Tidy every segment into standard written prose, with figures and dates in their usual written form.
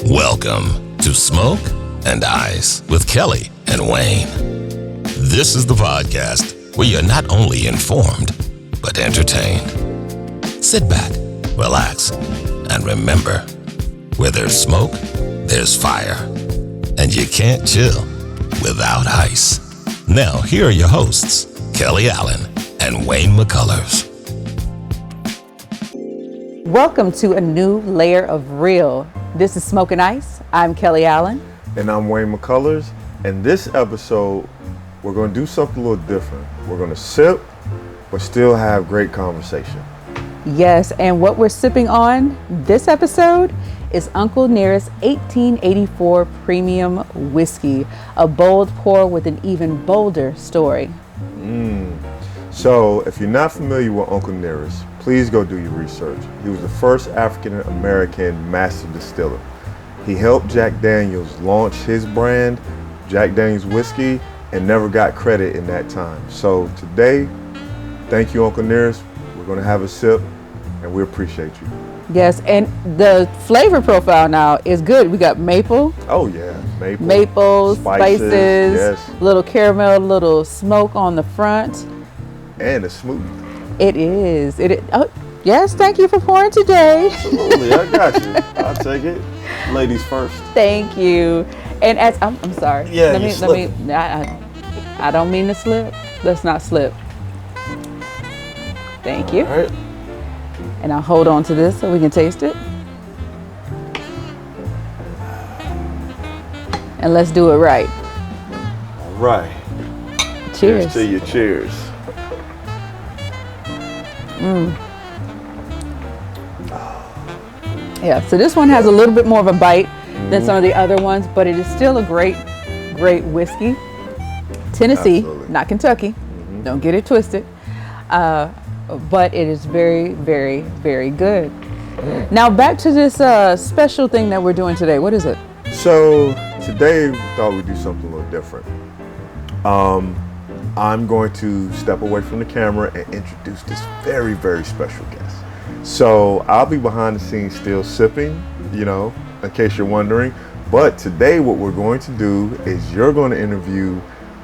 Welcome to Smoke and Ice with Kelly and Wayne. This is the podcast where you're not only informed, but entertained. Sit back, relax, and remember, where there's smoke, there's fire. And you can't chill without ice. Now, here are your hosts, Kelly Allen and Wayne McCullers. Welcome to a new layer of real. This is Smoke and Ice. I'm Kelly Allen. And I'm Wayne McCullers. And this episode, we're going to do something a little different. We're going to sip, but still have great conversation. Yes, and what we're sipping on this episode is Uncle Nearest 1884 Premium Whiskey, a bold pour with an even bolder story. So, if you're not familiar with Uncle Nearest, please go do your research. He was the first African-American master distiller. He helped Jack Daniels launch his brand, Jack Daniels Whiskey, and never got credit in that time. So today, thank you, Uncle Nearest. We're going to have a sip, and we appreciate you. Yes, and the flavor profile now is good. We got maple. Oh yeah, maple, spices, yes. Little caramel, little smoke on the front. And it's smooth. It is. Oh, yes, thank you for pouring today. Absolutely, I got you. I'll take it. Ladies first. Thank you. And as I'm sorry. Yeah, I don't mean to slip. Let's not slip. Thank you. All right. And I'll hold on to this so we can taste it. And let's do it right. All right. Cheers. Cheers to you. Cheers. Yeah, so this one has a little bit more of a bite than some of the other ones, but it is still a great whiskey. Tennessee, Absolutely. Not Kentucky. Don't get it twisted. But it is very, very, very good. Now back to this special thing that we're doing today. What is it? So today we thought we'd do something a little different. I'm going to step away from the camera and introduce this very, very special guest. So I'll be behind the scenes still sipping, in case you're wondering. But today what we're going to do is you're going to interview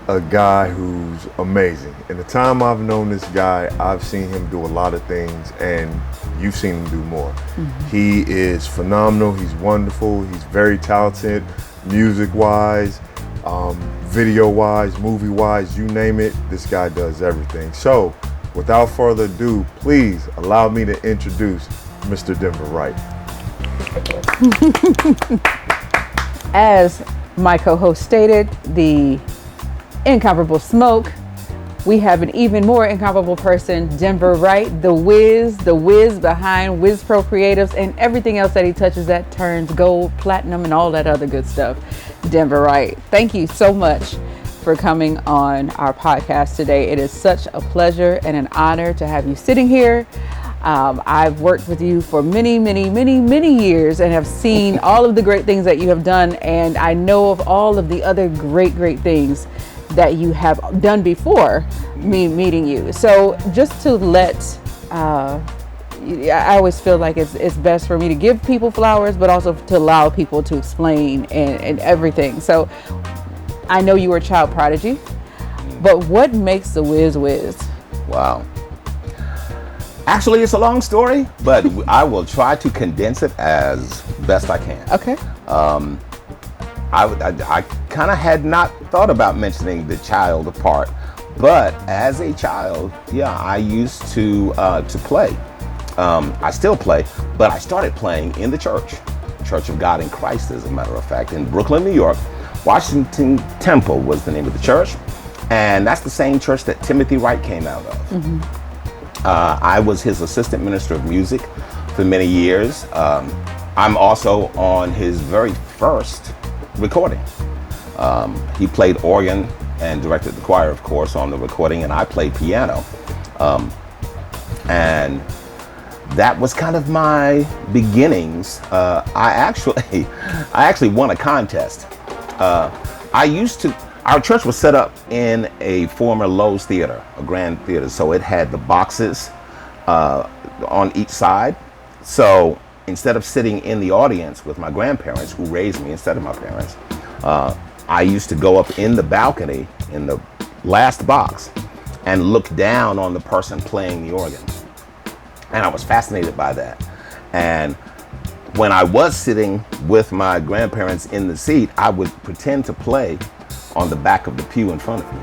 a guy who's amazing. In the time I've known this guy, I've seen him do a lot of things, and you've seen him do more. He is phenomenal. He's wonderful. He's very talented, music-wise, video-wise, movie-wise, you name it. This guy does everything. So, without further ado, please allow me to introduce Mr. Denver Wright. As my co-host stated, the incomparable Smoke, we have an even more incomparable person, Denver Wright, the whiz behind Whiz Pro Creatives and everything else that he touches that turns gold, platinum, and all that other good stuff. Denver Wright, thank you so much for coming on our podcast today. It is such a pleasure and an honor to have you sitting here. I've worked with you for many, many, many, many years and have seen all of the great things that you have done. And I know of all of the other great things that you have done before me meeting you. So just to I always feel like it's best for me to give people flowers, but also to allow people to explain and everything. So I know you were a child prodigy, but what makes the whiz? Wow. Actually, it's a long story, but I will try to condense it as best I can. Okay. I kind of had not thought about mentioning the child part, but as a child, yeah, I used to play. I still play, but I started playing in the Church of God in Christ, as a matter of fact, in Brooklyn, New York. Washington Temple was the name of the church, and that's the same church that Timothy Wright came out of. I was his assistant minister of music for many years. I'm also on his very first recording. He played organ and directed the choir, of course, on the recording, and I played piano. And that was kind of my beginnings. I actually won a contest. I used to our church was set up in a former Lowe's theater, a grand theater. So it had the boxes on each side. So instead of sitting in the audience with my grandparents who raised me instead of my parents, I used to go up in the balcony in the last box and look down on the person playing the organ. And I was fascinated by that. And when I was sitting with my grandparents in the seat, I would pretend to play on the back of the pew in front of me.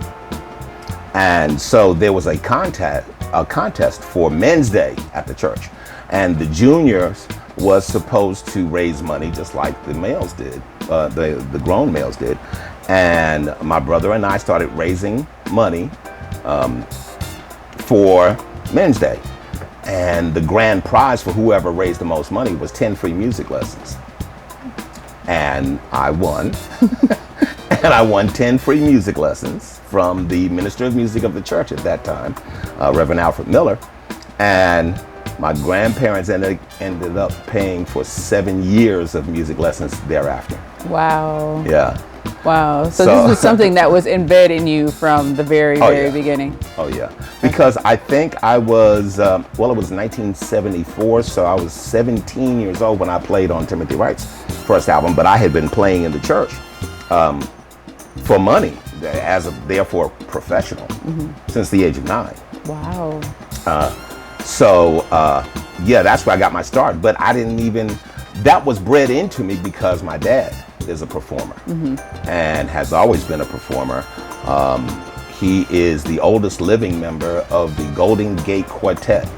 And so there was a contest for Men's Day at the church. And the juniors was supposed to raise money just like the males did, the grown males did. And my brother and I started raising money for Men's Day. And the grand prize for whoever raised the most money was 10 free music lessons. And I won. And I won 10 free music lessons from the minister of music of the church at that time, Reverend Alfred Miller. And my grandparents ended up paying for 7 years of music lessons thereafter. Wow. Yeah. Wow. So this was something that was embedded in you from the very beginning. Oh, yeah. Because I think I was, it was 1974, so I was 17 years old when I played on Timothy Wright's first album, but I had been playing in the church for money, therefore professional, since the age of 9. Wow. That's where I got my start. But I didn't even, that was bred into me because my dad is a performer and has always been a performer. He is the oldest living member of the Golden Gate Quartet.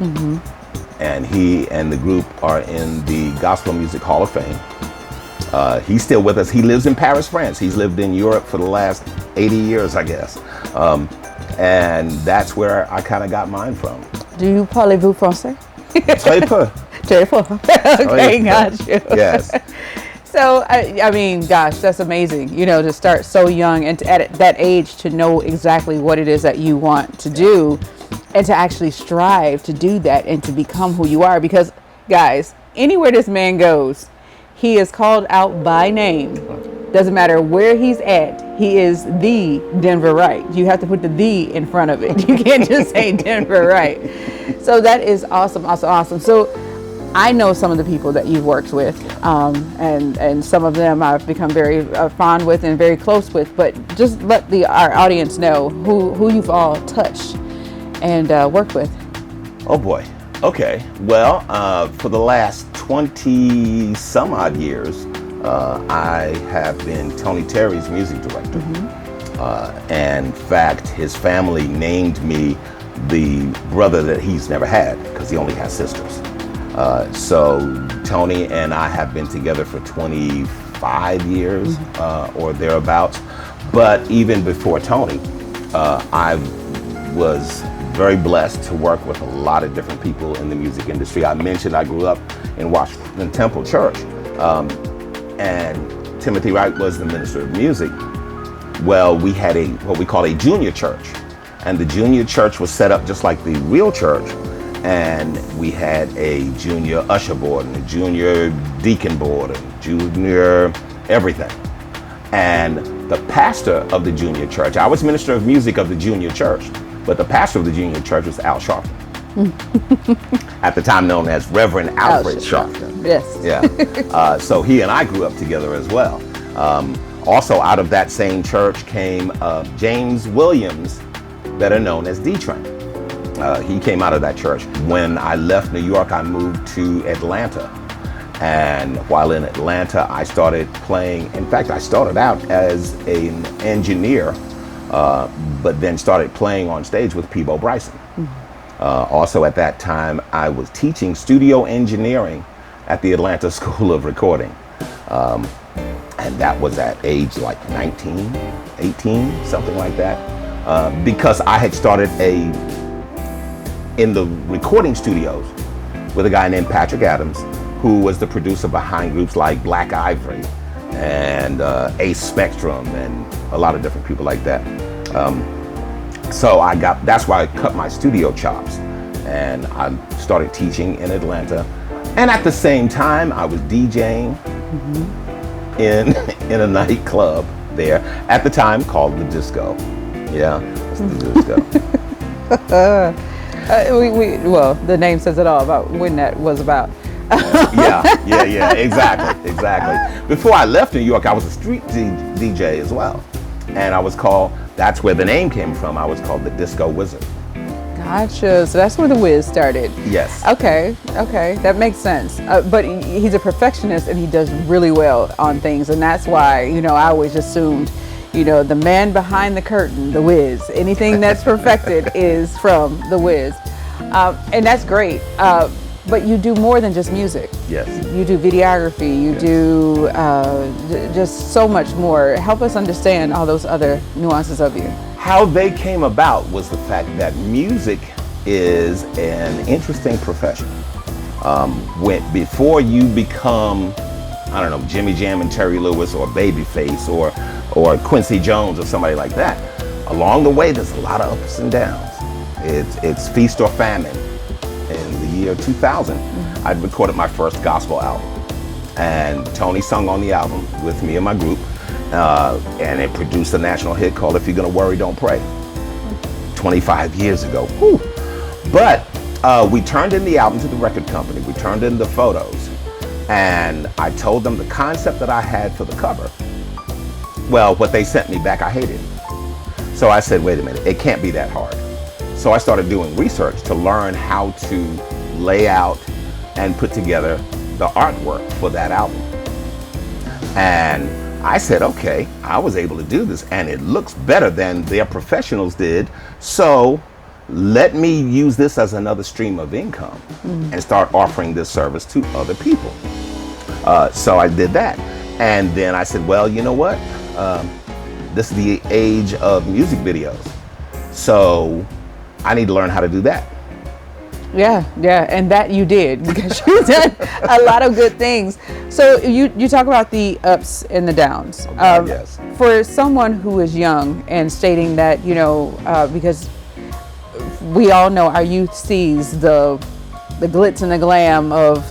And he and the group are in the Gospel Music Hall of Fame. He's still with us. He lives in Paris, France. He's lived in Europe for the last 80 years, I guess. And that's where I kind of got mine from. Do you parlez-vous français? Très peu. Très peu. Okay, got you. Yes. So, I mean, gosh, that's amazing, to start so young and at that age to know exactly what it is that you want to do and to actually strive to do that and to become who you are. Because, guys, anywhere this man goes, he is called out by name. Doesn't matter where he's at, he is the Denver Wright. You have to put the in front of it. You can't just say Denver Wright. So that is awesome, awesome, awesome. So I know some of the people that you've worked with, and some of them I've become very fond with and very close with. But just let our audience know who you've all touched and worked with. Oh boy. Okay. Well, for the last 20 some odd years, I have been Tony Terry's music director. And in fact, his family named me the brother that he's never had because he only has sisters. So Tony and I have been together for 25 years or thereabouts. But even before Tony, I was very blessed to work with a lot of different people in the music industry. I mentioned I grew up in Washington Temple Church, and Timothy Wright was the minister of music. Well, we had what we call a junior church, and the junior church was set up just like the real church. And we had a junior usher board and a junior deacon board and junior everything. And the pastor of the junior church, I was minister of music of the junior church, but the pastor of the junior church was Al Sharpton. At the time known as Reverend Alfred Sharpton. Yes. Yeah. So he and I grew up together as well. Also out of that same church came James Williams, better known as D-Train. He came out of that church. When I left New York, I moved to Atlanta. And while in Atlanta, I started playing. In fact, I started out as an engineer, but then started playing on stage with Peebo Bryson. Also at that time, I was teaching studio engineering at the Atlanta School of Recording. And that was at age like 19, 18, something like that. Because I had started in the recording studios with a guy named Patrick Adams, who was the producer behind groups like Black Ivory and Ace Spectrum and a lot of different people like that. So that's why I cut my studio chops, and I started teaching in Atlanta. And at the same time, I was DJing in a nightclub there at the time called the disco. Yeah, it's the disco. Well, the name says it all about when that was about. yeah, exactly. Before I left New York, I was a street DJ as well. And I was called, that's where the name came from, I was called the Disco Wizard. Gotcha. So that's where the Wiz started. Yes. Okay, that makes sense. But he's a perfectionist and he does really well on things. And that's why, I always assumed, the man behind the curtain, the Wiz. Anything that's perfected is from the Wiz. And that's great. But you do more than just music. Yes. You do videography. You do just so much more. Help us understand all those other nuances of you. How they came about was the fact that music is an interesting profession. Before you become, I don't know, Jimmy Jam and Terry Lewis or Babyface or Quincy Jones or somebody like that, along the way there's a lot of ups and downs. It's feast or famine. In the year 2000, I'd recorded my first gospel album, and Tony sung on the album with me and my group, and it produced a national hit called "If You're Gonna Worry, Don't Pray." 25 years ago. Whew. But we turned in the album to the record company. We turned in the photos, and I told them the concept that I had for the cover. Well, what they sent me back, I hated. So I said, wait a minute, it can't be that hard. So I started doing research to learn how to lay out and put together the artwork for that album. And I said, okay, I was able to do this and it looks better than their professionals did. So let me use this as another stream of income and start offering this service to other people. So I did that. And then I said, well, you know what? This is the age of music videos. So I need to learn how to do that. Yeah, and that you did because you've done a lot of good things. So you talk about the ups and the downs. Yes. For someone who is young and stating that, because we all know our youth sees the glitz and the glam of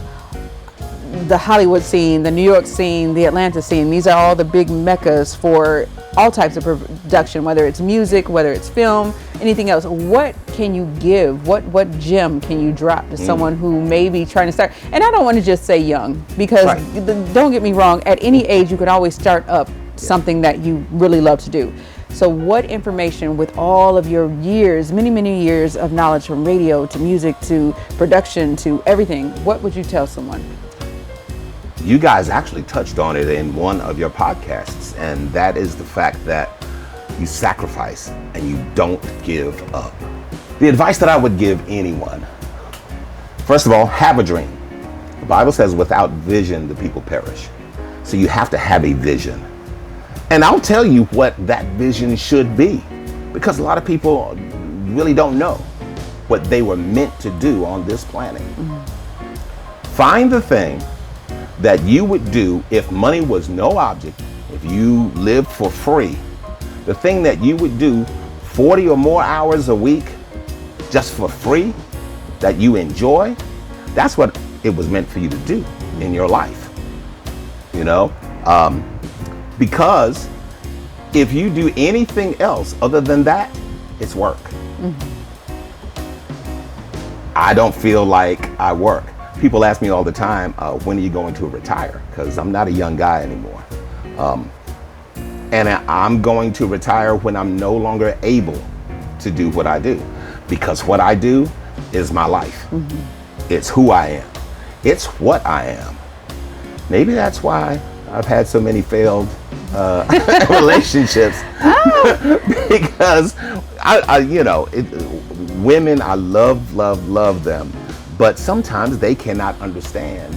the Hollywood scene, the New York scene, the Atlanta scene. These are all the big meccas for all types of production, whether it's music, whether it's film, anything else. What can you give? What gem can you drop to someone who may be trying to start? And I don't want to just say young, because don't get me wrong, at any age you can always start up something that you really love to do. So what information, with all of your years, many years of knowledge from radio to music to production to everything, what would you tell someone? You guys actually touched on it in one of your podcasts, and that is the fact that you sacrifice and you don't give up. The advice that I would give anyone, first of all, have a dream. The Bible says without vision, the people perish. So you have to have a vision. And I'll tell you what that vision should be, because a lot of people really don't know what they were meant to do on this planet. Find the thing that you would do if money was no object, if you lived for free, the thing that you would do 40 or more hours a week just for free, that you enjoy, that's what it was meant for you to do in your life. Because if you do anything else other than that, it's work. I don't feel like I work. People ask me all the time, when are you going to retire? Because I'm not a young guy anymore. And I'm going to retire when I'm no longer able to do what I do. Because what I do is my life. It's who I am. It's what I am. Maybe that's why I've had so many failed relationships. Because women, I love them. But sometimes they cannot understand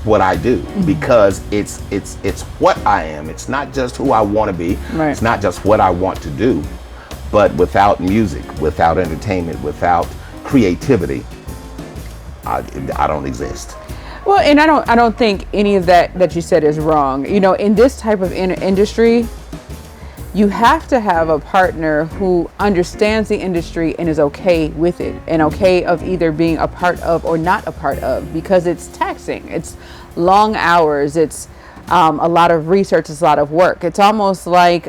what I do, because it's what I am. It's not just who I want to be. Right. It's not just what I want to do. But without music, without entertainment, without creativity, I don't exist. Well, and I don't think any of that you said is wrong. In this type of industry, you have to have a partner who understands the industry and is okay with it, and okay of either being a part of or not a part of, because it's taxing. It's long hours. It's a lot of research, it's a lot of work. It's almost like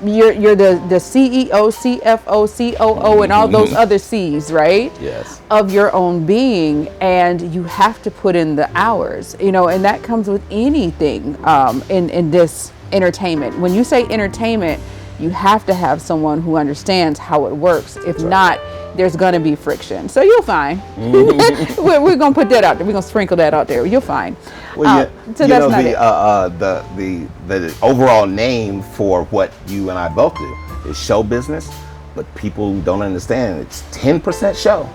you're the CEO, CFO, COO, and all those other C's, right? Yes. Of your own being, and you have to put in the hours, and that comes with anything in this entertainment. When you say entertainment, you have to have someone who understands how it works. If not, there's going to be friction. So you'll find. We're going to put that out there. We're going to sprinkle that out there. You'll find. Well, so that's not it. The overall name for what you and I both do is show business, but people don't understand it's 10% show,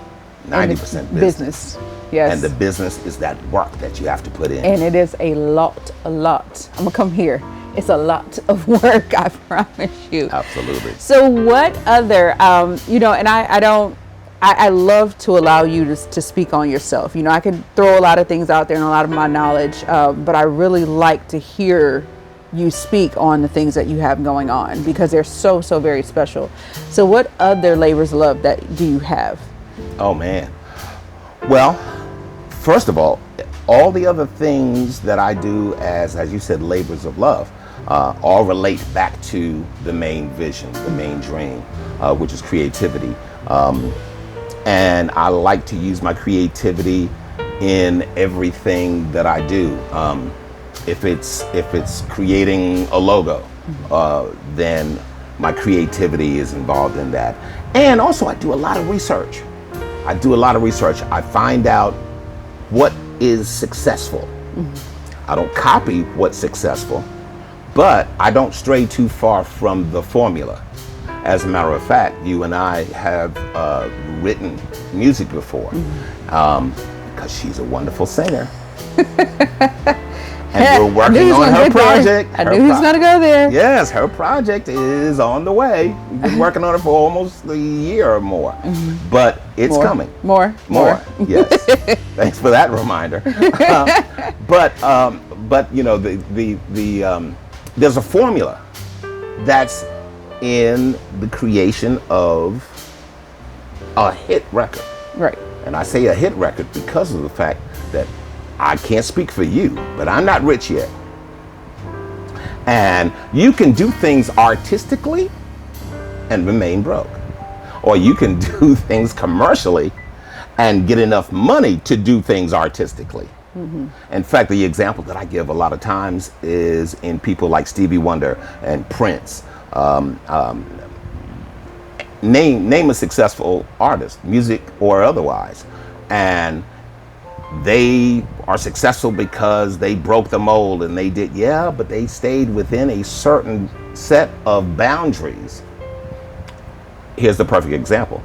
90% business. Yes. And the business is that work that you have to put in. And it is a lot. I'm going to come here. It's a lot of work, I promise you. Absolutely. So what other, and I love to allow you to speak on yourself. I can throw a lot of things out there and a lot of my knowledge, but I really like to hear you speak on the things that you have going on because they're so, so very special. So what other labors of love do you have? Oh, man. Well, first of all the other things that I do as you said, labors of love, all relate back to the main vision, the main dream, which is creativity. And I like to use my creativity in everything that I do. If it's creating a logo, then my creativity is involved in that. And also I do a lot of research. I find out what is successful. I don't copy what's successful, but I don't stray too far from the formula. As a matter of fact, you and I have written music before because she's a wonderful singer. And we're working on her project. I knew he was going to go there. Yes, her project is on the way. We've been working on it for almost a year or more, but it's coming. More. Yes. Thanks for that reminder. But there's a formula that's in the creation of a hit record. Right. And I say a hit record because of the fact that I can't speak for you, but I'm not rich yet. And you can do things artistically and remain broke. Or you can do things commercially and get enough money to do things artistically. In fact, the example that I give a lot of times is in people like Stevie Wonder and Prince. Name a successful artist, music or otherwise, and they are successful because they broke the mold and but they stayed within a certain set of boundaries. Here's the perfect example.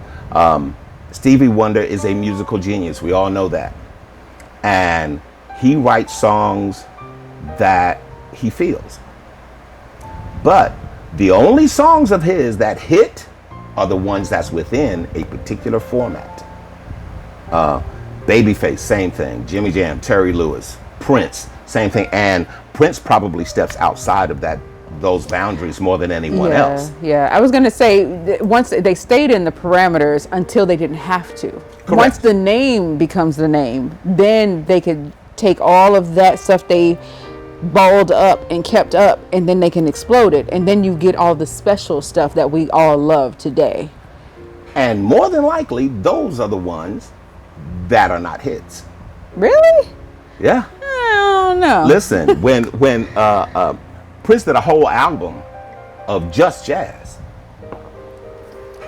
Stevie Wonder is a musical genius. We all know that. And he writes songs that he feels. But the only songs of his that hit are the ones that's within a particular format. Babyface, same thing. Jimmy Jam, Terry Lewis, Prince, same thing. And Prince probably steps outside of those boundaries more than anyone else. Yeah, I was going to say, once they stayed in the parameters until they didn't have to. Correct. Once the name becomes the name, then they could take all of that stuff they balled up and kept up, and then they can explode it. And then you get all the special stuff that we all love today. And more than likely, those are the ones that are not hits. Really? Yeah. I don't know. Listen, when Prince did a whole album of just jazz.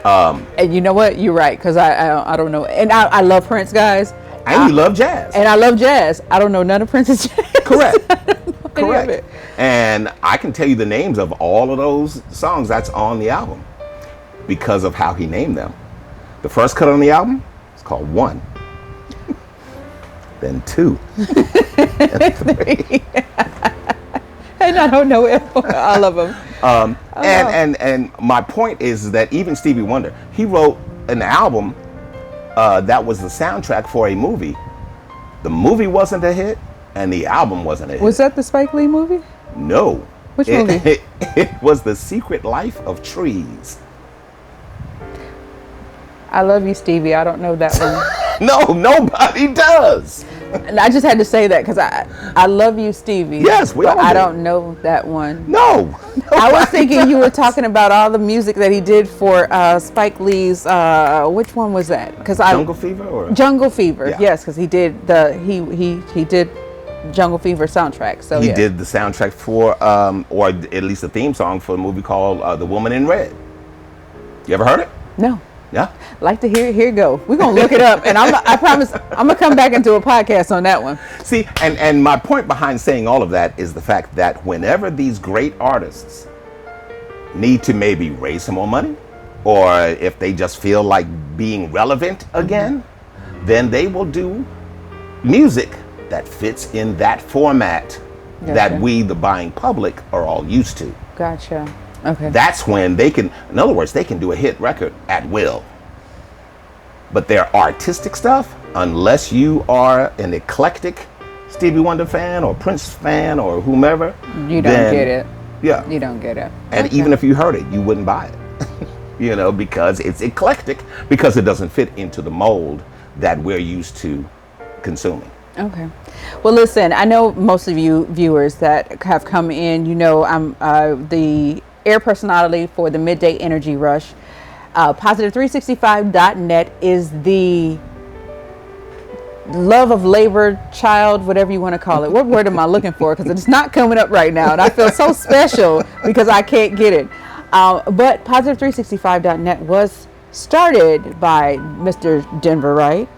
And you know what? You're right, because I don't know. And I love Prince, guys. And you love jazz. And I love jazz. I don't know none of Prince's jazz. Correct. Correct. And I can tell you the names of all of those songs that's on the album because of how he named them. The first cut on the album is called 1. Then 2. And 3. And I don't know all of them. And my point is that even Stevie Wonder, he wrote an album that was the soundtrack for a movie. The movie wasn't a hit, and the album wasn't a hit. Was that the Spike Lee movie? No. Which movie? It was The Secret Life of Trees. I love you, Stevie. I don't know that one. No, nobody does. And I just had to say that because I love you, Stevie. Yes, we but all I do. don't know that one. No. I was thinking you were talking about all the music that he did for Spike Lee's. Which one was that? Because Jungle Fever or Jungle Fever. Yeah. Yes, because he did he did Jungle Fever soundtrack. So he did the soundtrack for, or at least the theme song for a movie called The Woman in Red. You ever heard it? No. Yeah. Like to hear it. Here you go. We're gonna look it up, and I promise I'm gonna come back into a podcast on that one. See, and my point behind saying all of that is the fact that whenever these great artists need to maybe raise some more money, or if they just feel like being relevant again, then they will do music that fits in that format that we, the buying public, are all used to. Gotcha. Okay. That's when they can, in other words, they can do a hit record at will. But their artistic stuff, unless you are an eclectic Stevie Wonder fan or Prince fan or whomever, you don't get it. Yeah. You don't get it. And even if you heard it, you wouldn't buy it. Because it's eclectic, because it doesn't fit into the mold that we're used to consuming. Okay. Well, listen, I know most of you viewers that have come in, I'm the air personality for the Midday Energy Rush. Positive365.net is the love of labor child, whatever you want to call it. What word am I looking for? Because it's not coming up right now. And I feel so special because I can't get it. But Positive365.net was started by Mr. Denver Wright,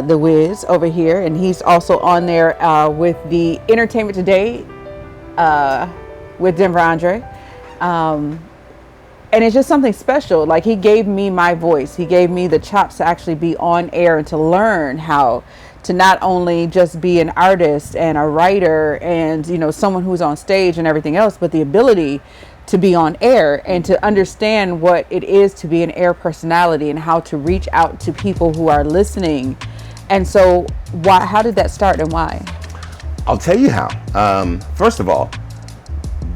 the Wiz over here. And he's also on there with the Entertainment Today with Denver Andre. And it's just something special. Like, he gave me my voice. He gave me the chops to actually be on air and to learn how to not only just be an artist and a writer and, someone who's on stage and everything else, but the ability to be on air and to understand what it is to be an air personality and how to reach out to people who are listening. And so how did that start and why? I'll tell you how. First of all,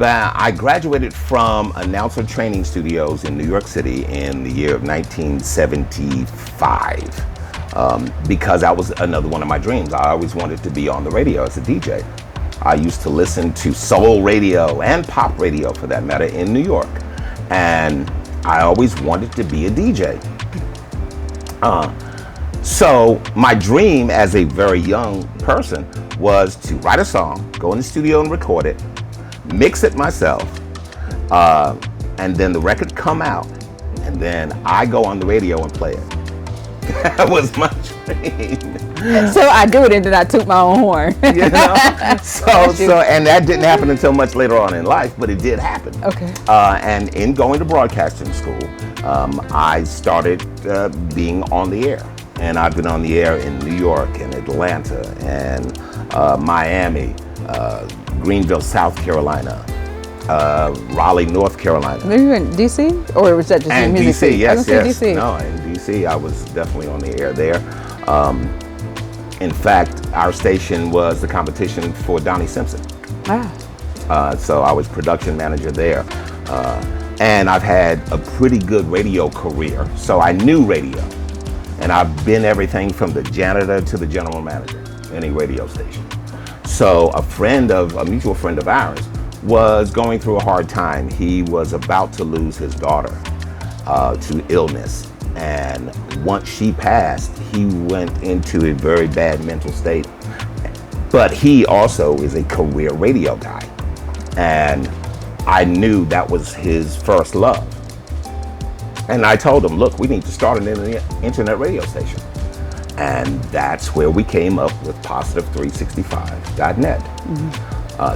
I graduated from announcer training studios in New York City in the year of 1975 because that was another one of my dreams. I always wanted to be on the radio as a DJ. I used to listen to soul radio and pop radio, for that matter, in New York. And I always wanted to be a DJ. So my dream as a very young person was to write a song, go in the studio and record it, mix it myself, and then the record come out, and then I go on the radio and play it. That was my dream. So I do it and then I toot my own horn. So and that didn't happen until much later on in life, but it did happen. Okay. And in going to broadcasting school, I started being on the air. And I've been on the air in New York and Atlanta and Miami, Greenville, South Carolina, Raleigh, North Carolina. Maybe you in DC, or was that just and music? DC, yes. DC. No, in DC, I was definitely on the air there. In fact, our station was the competition for Donnie Simpson. So I was production manager there. And I've had a pretty good radio career, so I knew radio. And I've been everything from the janitor to the general manager, any radio station. So a mutual friend of ours was going through a hard time. He was about to lose his daughter to illness. And once she passed, he went into a very bad mental state. But he also is a career radio guy. And I knew that was his first love. And I told him, look, we need to start an internet radio station. And that's where we came up with Positive365.net.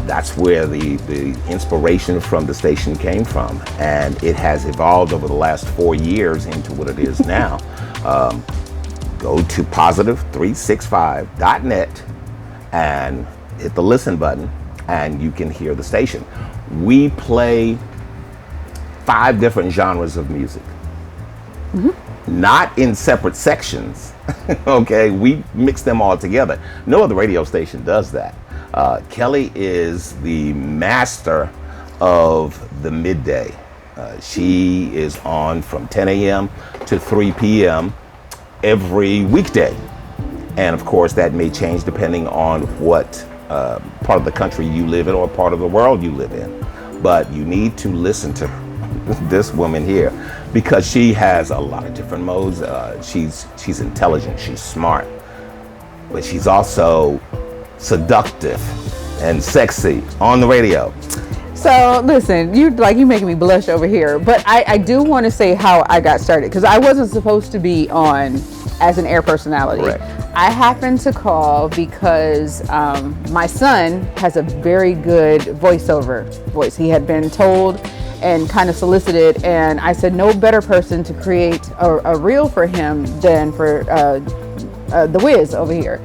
That's where the inspiration from the station came from. And it has evolved over the last 4 years into what it is now. Go to Positive365.net and hit the listen button, and you can hear the station. We play 5 different genres of music. Not in separate sections, okay? We mix them all together. No other radio station does that. Kelly is the master of the midday. She is on from 10 a.m. to 3 p.m. every weekday. And of course, that may change depending on what part of the country you live in or part of the world you live in. But you need to listen to this woman here because she has a lot of different modes. She's intelligent, she's smart, but she's also seductive and sexy on the radio. So listen, you making me blush over here, but I do want to say how I got started because I wasn't supposed to be on as an air personality. Correct. I happened to call because my son has a very good voiceover voice. He had been told and kind of solicited, and I said no better person to create a reel for him than for the Wiz over here.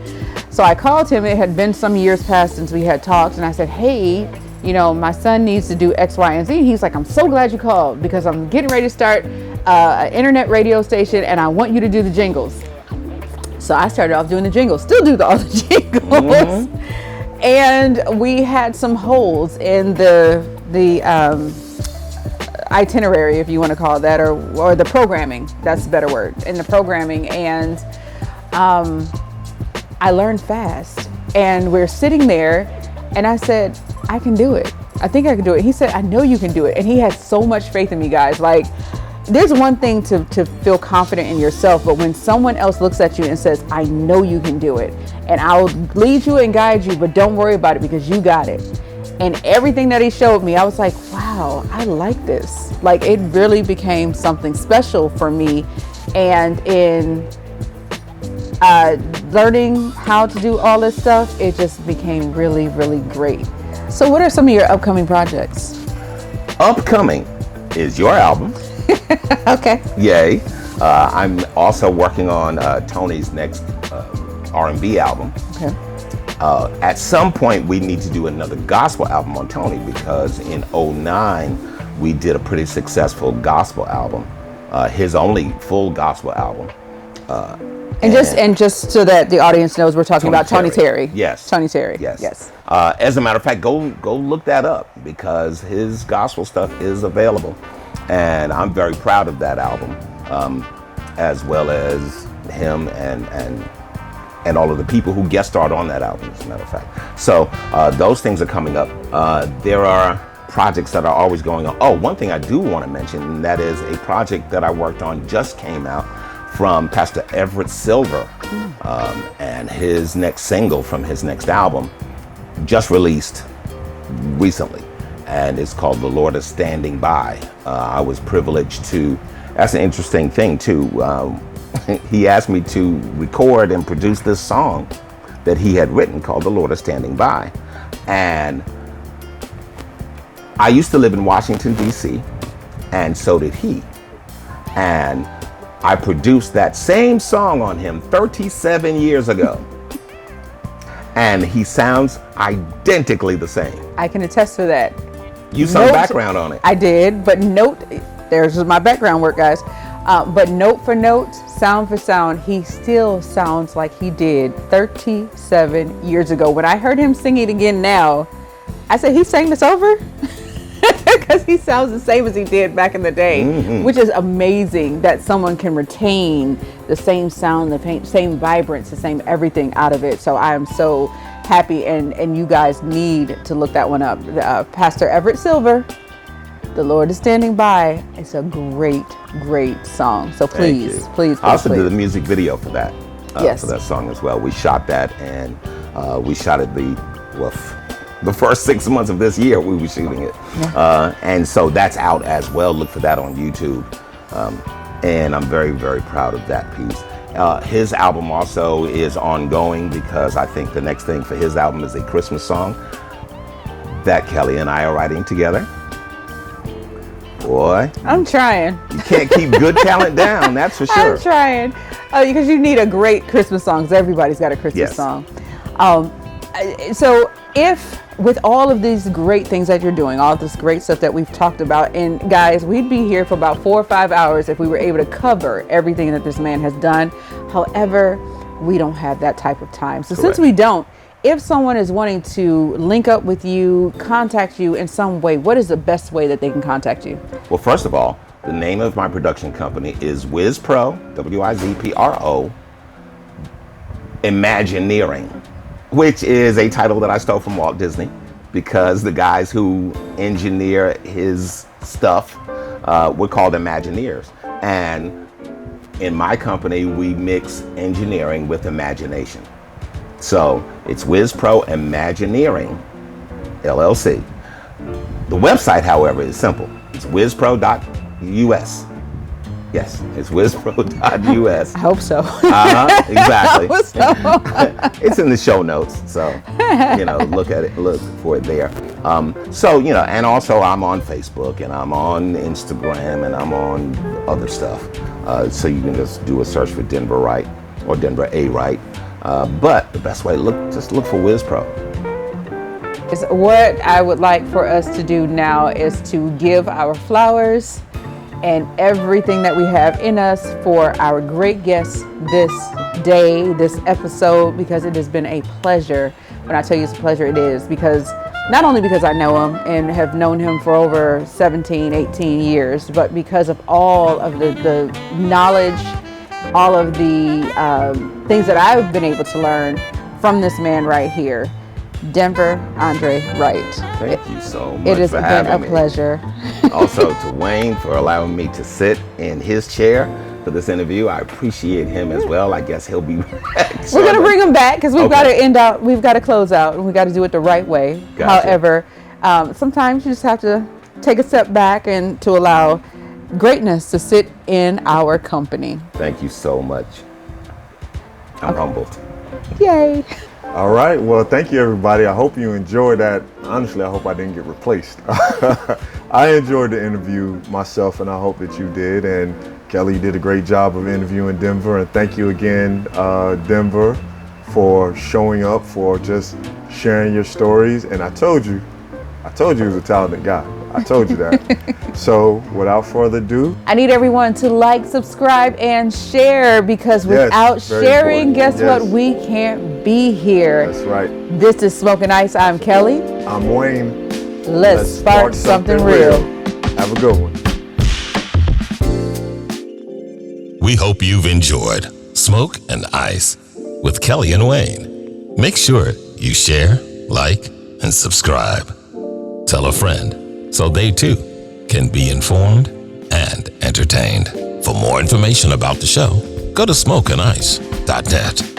So I called him. It had been some years past since we had talked, and I said, hey, you know, my son needs to do X, Y, and Z. And he's like, I'm so glad you called because I'm getting ready to start an internet radio station and I want you to do the jingles. So I started off doing the jingles, still do all the jingles. Mm-hmm. And we had some holes in the itinerary, if you want to call it that, or the programming, that's a better word, in the programming. And I learned fast. And we're sitting there and I said, I can do it. I think I can do it. He said, I know you can do it. And he had so much faith in me, guys. Like, there's one thing to feel confident in yourself, but when someone else looks at you and says, I know you can do it, and I'll lead you and guide you, but don't worry about it because you got it. And everything that he showed me, I was like, wow, I like this. Like, it really became something special for me. And in learning how to do all this stuff, it just became really, really great. So what are some of your upcoming projects? Upcoming is your album. Okay. Yay. I'm also working on Tony's next R&B album. Okay. At some point, we need to do another gospel album on Tony because in 2009, we did a pretty successful gospel album, his only full gospel album. And just so that the audience knows, we're talking about Tony Terry. Yes. Tony Terry. Yes. As a matter of fact, go look that up because his gospel stuff is available, and I'm very proud of that album, as well as him and all of the people who guest starred on that album. As a matter of fact, so those things are coming up. There are projects that are always going on. Oh, one thing I do want to mention, and that is a project that I worked on just came out from Pastor Everett Silver, and his next single from his next album just released recently, and it's called The Lord is Standing By. I was privileged to, that's an interesting thing too, he asked me to record and produce this song that he had written called The Lord is Standing By. And I used to live in Washington, D.C., and so did he. And I produced that same song on him 37 years ago. And he sounds identically the same. I can attest to that. You sung background on it. I did, but there's my background work, guys. But note for note, sound for sound, he still sounds like he did 37 years ago. When I heard him sing it again now, I said, he sang this over? Because he sounds the same as he did back in the day, which is amazing that someone can retain the same sound, the same vibrance, the same everything out of it. So I am so happy, and you guys need to look that one up. Pastor Everett Silver, The Lord is Standing By. It's a great, great song. So please. I also did the music video for that, yes, for that song as well. We shot that, and we shot it the first 6 months of this year we were shooting it. Yeah. And so that's out as well. Look for that on YouTube. And I'm very, very proud of that piece. His album also is ongoing because I think the next thing for his album is a Christmas song that Kelly and I are writing together. Boy. I'm trying. You can't keep good talent down, that's for sure. I'm trying. Because you need a great Christmas song, because everybody's got a Christmas song. So if with all of these great things that you're doing, all of this great stuff that we've talked about, and guys, we'd be here for about 4 or 5 hours if we were able to cover everything that this man has done. However, we don't have that type of time. So since we don't, if someone is wanting to link up with you, contact you in some way, what is the best way that they can contact you? Well, first of all, the name of my production company is WizPro, WizPro, Imagineering, which is a title that I stole from Walt Disney, because the guys who engineer his stuff were called Imagineers. And in my company, we mix engineering with imagination. So it's WizPro Imagineering, LLC. The website, however, is simple. It's wizpro.us. Yes, it's wizpro.us. I hope so. Exactly. I hope so. It's in the show notes, so look at it, look for it there. And also I'm on Facebook, and I'm on Instagram, and I'm on other stuff. So you can just do a search for Denver Wright or Denver A. Wright. But the best way to just look for WizPro. What I would like for us to do now is to give our flowers and everything that we have in us for our great guest this day, this episode, because it has been a pleasure. When I tell you it's a pleasure, it is, because not only because I know him and have known him for over 17, 18 years, but because of all of the knowledge, all of the things that I've been able to learn from this man right here, Denver Andre Wright. Thank you so much. It has for been having a pleasure. Also to Wayne for allowing me to sit in his chair for this interview. I appreciate him as well. I guess he'll be back. We're gonna bring him back because we've got to close out, and we got to do it the right way. Gotcha. However, sometimes you just have to take a step back and to allow greatness to sit in our company. Thank you so much. I'm humbled. Yay. All right. Well, thank you, everybody. I hope you enjoyed that. Honestly, I hope I didn't get replaced. I enjoyed the interview myself, and I hope that you did. And Kelly, you did a great job of interviewing Denver. And thank you again, Denver, for showing up, for just sharing your stories. And I told you he was a talented guy. I told you that. So without further ado, I need everyone to like, subscribe, and share, because without sharing, guess what? We can't be here. That's right. This is Smoking Ice. I'm Kelly. I'm Wayne. Let's spark something real. Have a good one. We hope you've enjoyed Smoke and Ice with Kelly and Wayne. Make sure you share, like, and subscribe. Tell a friend so they too can be informed and entertained. For more information about the show, go to smokeandice.net.